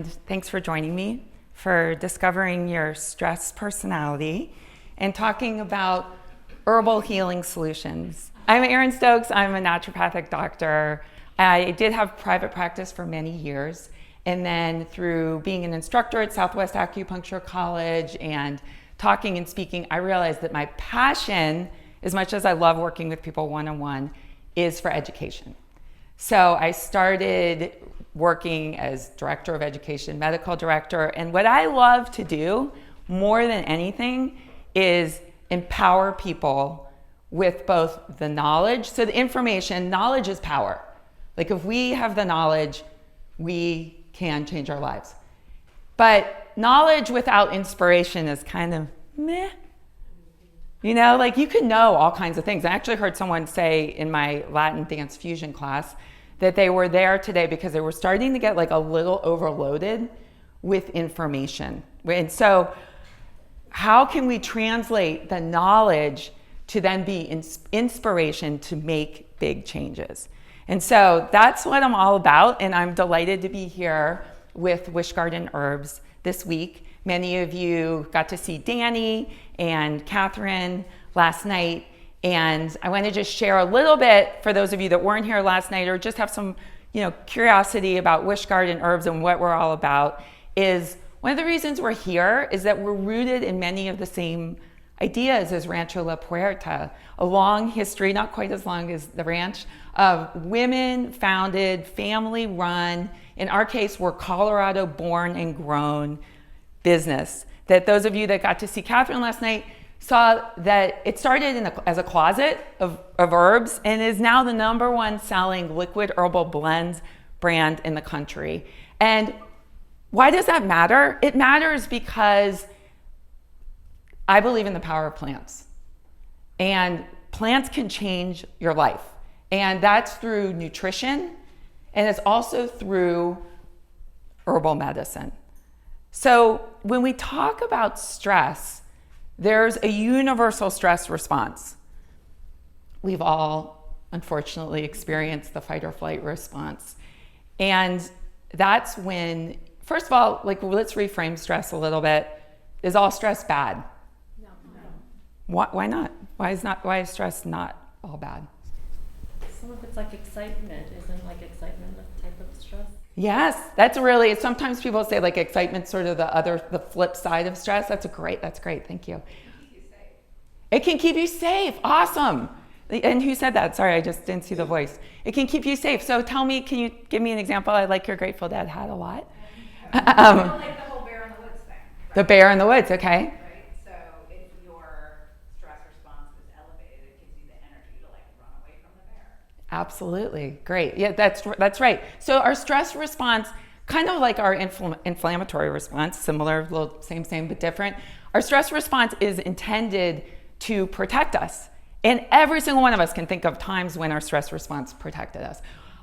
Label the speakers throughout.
Speaker 1: and thanks for joining me for discovering your stress personality and talking about herbal healing solutions. I'm Erin Stokes. I'm a naturopathic doctor. I did have private practice for many years, and then through being an instructor at Southwest Acupuncture College and talking and speaking, I realized that my passion, as much as I love working with people one-on-one, is for education. So I started working as director of education, medical director, and what I love to do more than anything is empower people with both the knowledge. So the information, knowledge is power. Like if we have the knowledge, we can change our lives. But knowledge without inspiration is kind of meh. You know, like you can know all kinds of things. I actually heard someone say in my Latin dance fusion class that they were there today because they were starting to get like a little overloaded with information. And so how can we translate the knowledge to then be inspiration to make big changes? And so that's what I'm all about. And I'm delighted to be here with Wish Garden Herbs this week. Many of you got to see Danny and Catherine last night. And I want to just share a little bit for those of you that weren't here last night or just have some, curiosity about Wish Garden Herbs and what we're all about. Is one of the reasons we're here is that we're rooted in many of the same ideas as Rancho La Puerta, a long history, not quite as long as the ranch, of women-founded, family-run, in our case, we're Colorado-born and grown business. That those of you that got to see Catherine last night saw that it started as a closet of herbs and is now the #1 selling liquid herbal blends brand in the country. And why does that matter? It matters because I believe in the power of plants. And plants can change your life. And that's through nutrition, and it's also through herbal medicine. So when we talk about stress, there's a universal stress response. We've all, unfortunately, experienced the fight or flight response. And that's when, first of all, let's reframe stress a little bit. Is all stress bad?
Speaker 2: No.
Speaker 1: Why not? Why is stress not all bad?
Speaker 2: Some of it's like excitement. Isn't like excitement a type of stress?
Speaker 1: Yes, sometimes people say like excitement's sort of the flip side of stress. That's great, thank you. It can keep you safe, awesome. And who said that? Sorry, I just didn't see the voice. It can keep you safe. So tell me, can you give me an example? I like your Grateful Dead hat a lot.
Speaker 3: Like the whole bear in the woods thing. Right?
Speaker 1: The bear in the woods, okay.
Speaker 3: Right, so if your stress response is elevated, it gives you the energy to run away from the bear.
Speaker 1: Absolutely, great. Yeah, that's right. So our stress response, kind of like our inflammatory response, similar, little same but different. Our stress response is intended to protect us. And every single one of us can think of times when our stress response protected us.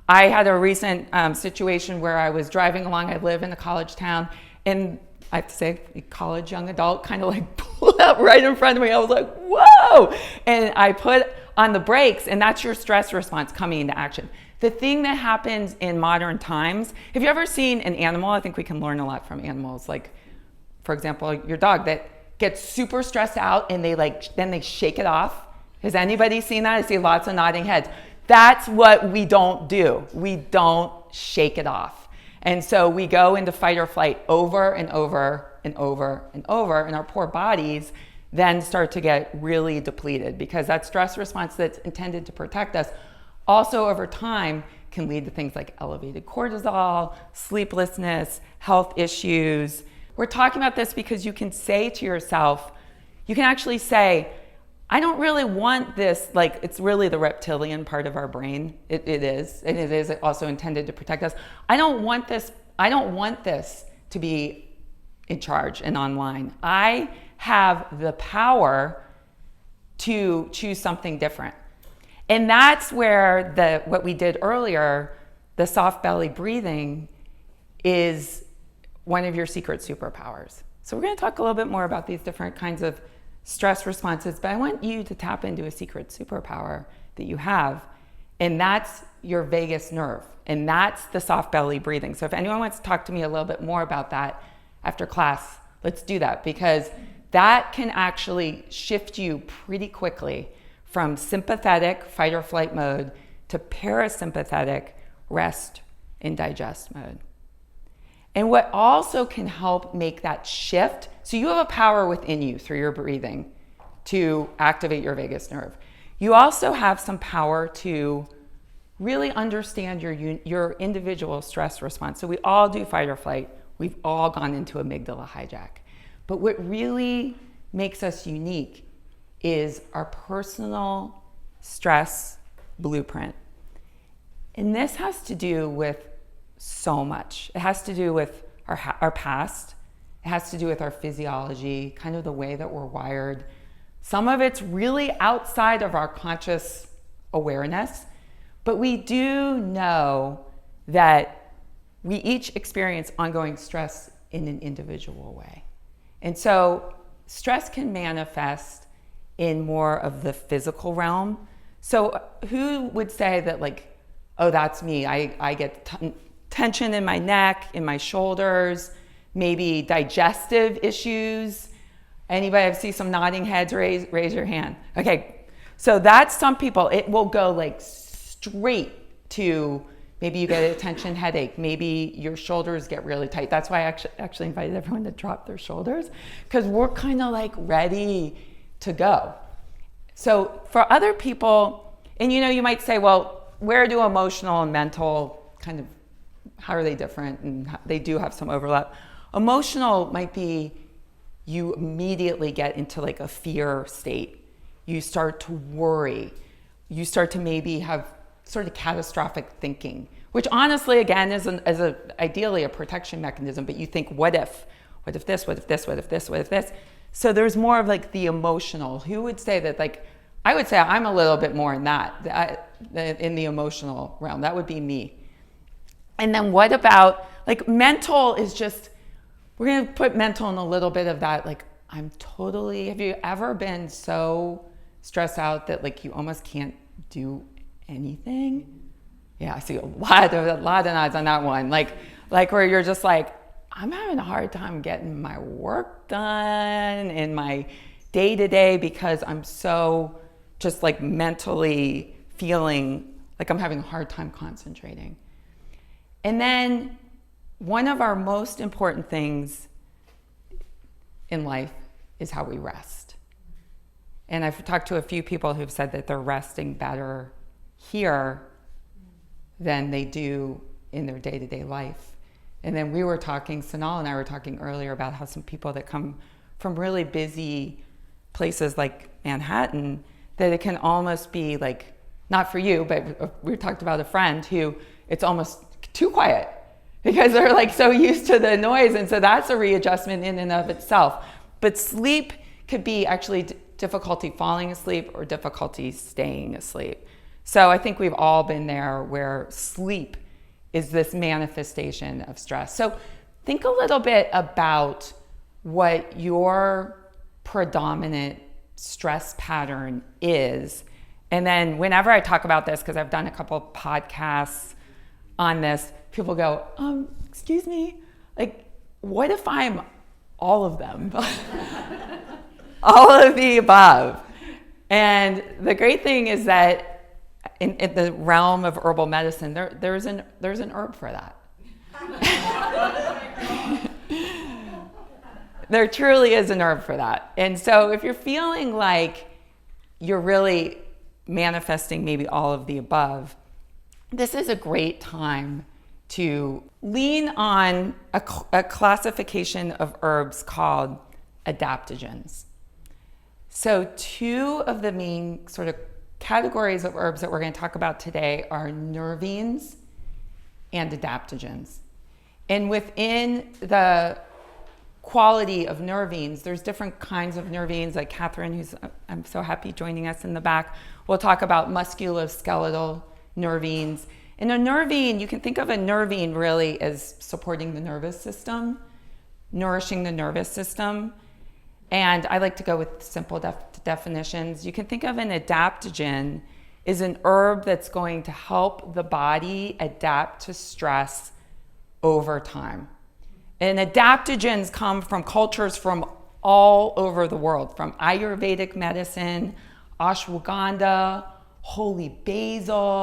Speaker 1: I had a recent situation where I was driving along. I live in a college town, and I have to say, a college young adult kind of pulled up right in front of me. I was like, whoa! And I put on the brakes, and that's your stress response coming into action. The thing that happens in modern times, have you ever seen an animal? I think we can learn a lot from animals. Like, for example, your dog that gets super stressed out and then they shake it off. Has anybody seen that? I see lots of nodding heads. That's what we don't do. We don't shake it off. And so we go into fight or flight over and over and over and over, and our poor bodies then start to get really depleted because that stress response that's intended to protect us also over time can lead to things like elevated cortisol, sleeplessness, health issues. We're talking about this because you can say to yourself, you can actually say, I don't really want this, it's really the reptilian part of our brain. It is, and it is also intended to protect us. I don't want this to be in charge and online. I have the power to choose something different. And that's where what we did earlier, the soft belly breathing, is one of your secret superpowers. So we're going to talk a little bit more about these different kinds of stress responses, but I want you to tap into a secret superpower that you have, And that's your vagus nerve. And that's the soft belly breathing. So if anyone wants to talk to me a little bit more about that after class, let's do that, because that can actually shift you pretty quickly from sympathetic fight or flight mode to parasympathetic rest and digest mode. And what also can help make that shift, so you have a power within you through your breathing to activate your vagus nerve. You also have some power to really understand your individual stress response. So we all do fight or flight. We've all gone into amygdala hijack. But what really makes us unique is our personal stress blueprint. And this has to do with so much. It has to do with our past. It has to do with our physiology, kind of the way that we're wired. Some of it's really outside of our conscious awareness, but we do know that we each experience ongoing stress in an individual way. And so stress can manifest in more of the physical realm. So who would say that, like, oh, that's me. I get tension in my neck, in my shoulders, maybe digestive issues. Anybody? I see some nodding heads, raise your hand. Okay, so that's some people. It will go like straight to, maybe you get a tension headache. Maybe your shoulders get really tight. That's why I actually invited everyone to drop their shoulders, because we're kind of like ready to go. So for other people, and you might say, well, where do emotional and mental kind of, how are they different? And they do have some overlap. Emotional might be you immediately get into like a fear state. You start to worry. You start to maybe have sort of catastrophic thinking, which honestly, again, is ideally a protection mechanism, but you think, what if this, what if this, what if this, what if this? So there's more of like the emotional. Who would say that? Like, I would say I'm a little bit more in that in the emotional realm. That would be me. And then what about like mental is just, we're going to put mental in a little bit of that. Like, have you ever been so stressed out that like you almost can't do anything? Yeah, I see a lot of nods on that one. Like where you're just like, I'm having a hard time getting my work done in my day-to-day because I'm so just like mentally feeling like I'm having a hard time concentrating. And then one of our most important things in life is how we rest. And I've talked to a few people who've said that they're resting better here than they do in their day-to-day life. And then we were talking, Sanal and I were talking earlier about how some people that come from really busy places like Manhattan, that it can almost be like, not for you, but we talked about a friend who it's almost too quiet because they're like so used to the noise. And so that's a readjustment in and of itself. But sleep could be actually difficulty falling asleep or difficulty staying asleep. So I think we've all been there where sleep is this manifestation of stress. So think a little bit about what your predominant stress pattern is. And then whenever I talk about this, because I've done a couple podcasts on this, people go, excuse me, like, what if I'm all of them? All of the above. And the great thing is that in the realm of herbal medicine, there's an herb for that. There truly is an herb for that. And so if you're feeling like you're really manifesting maybe all of the above, this is a great time to lean on a classification of herbs called adaptogens. So two of the main sort of categories of herbs that we're going to talk about today are nervines and adaptogens. And within the quality of nervines, there's different kinds of nervines, like Catherine, who's, I'm so happy joining us in the back. We'll talk about musculoskeletal nervines. And a nervine, you can think of a nervine really as supporting the nervous system, nourishing the nervous system. And I like to go with simple definitions. You can think of an adaptogen is an herb that's going to help the body adapt to stress over time. And adaptogens come from cultures from all over the world, from Ayurvedic medicine, ashwagandha, holy basil,